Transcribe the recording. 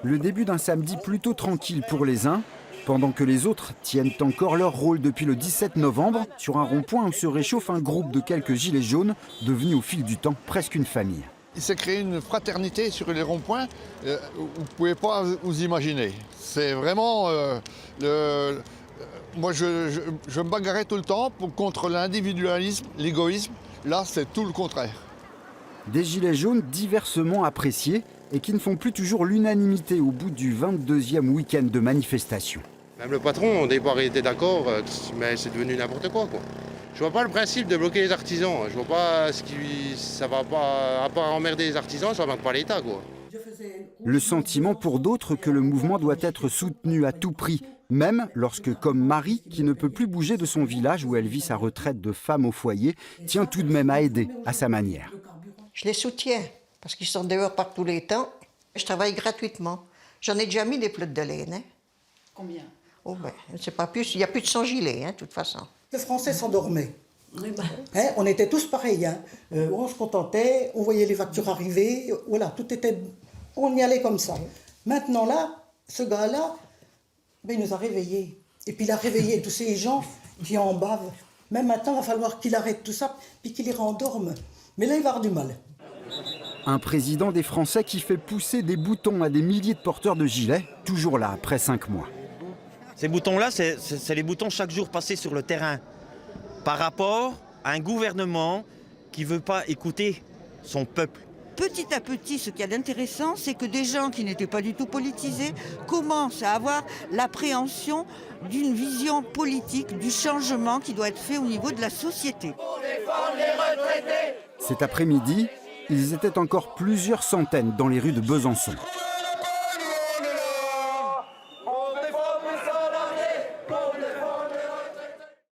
Le début d'un samedi plutôt tranquille pour les uns, pendant que les autres tiennent encore leur rôle depuis le 17 novembre, sur un rond-point où se réchauffe un groupe de quelques gilets jaunes, devenus au fil du temps presque une famille. Il s'est créé une fraternité sur les ronds-points, vous ne pouvez pas vous imaginer. C'est vraiment... moi, je me bagarrais tout le temps contre l'individualisme, l'égoïsme. Là, c'est tout le contraire. Des gilets jaunes diversement appréciés et qui ne font plus toujours l'unanimité au bout du 22e week-end de manifestation. Même le patron, au départ, il était d'accord, mais c'est devenu n'importe quoi. Je vois pas le principe de bloquer les artisans. Je vois pas ce qui... Ça va pas... À part emmerder les artisans, ça n'emmerde pas l'État, quoi. Le sentiment pour d'autres que le mouvement doit être soutenu à tout prix, même lorsque, comme Marie, qui ne peut plus bouger de son village où elle vit sa retraite de femme au foyer, tient tout de même à aider à sa manière. Je les soutiens, parce qu'ils sont dehors par tous les temps. Je travaille gratuitement. J'en ai déjà mis des pelotes de laine. Hein. Combien? Oh ben, c'est pas plus. Il n'y a plus de 100 gilets, de toute façon. Les Français s'endormaient. On était tous pareils. On se contentait, on voyait les factures arriver. Voilà, tout était... On y allait comme ça. Maintenant là, ce gars-là, il nous a réveillés. Et puis il a réveillé tous ces gens qui en bavent. Même maintenant, il va falloir qu'il arrête tout ça, puis qu'il les rendorme. Mais là, il va avoir du mal. Un président des Français qui fait pousser des boutons à des milliers de porteurs de gilets, toujours là après 5 mois. Ces boutons-là, c'est les boutons chaque jour passés sur le terrain par rapport à un gouvernement qui ne veut pas écouter son peuple. Petit à petit, ce qu'il y a d'intéressant, c'est que des gens qui n'étaient pas du tout politisés commencent à avoir l'appréhension d'une vision politique, du changement qui doit être fait au niveau de la société. Cet après-midi, ils étaient encore plusieurs centaines dans les rues de Besançon.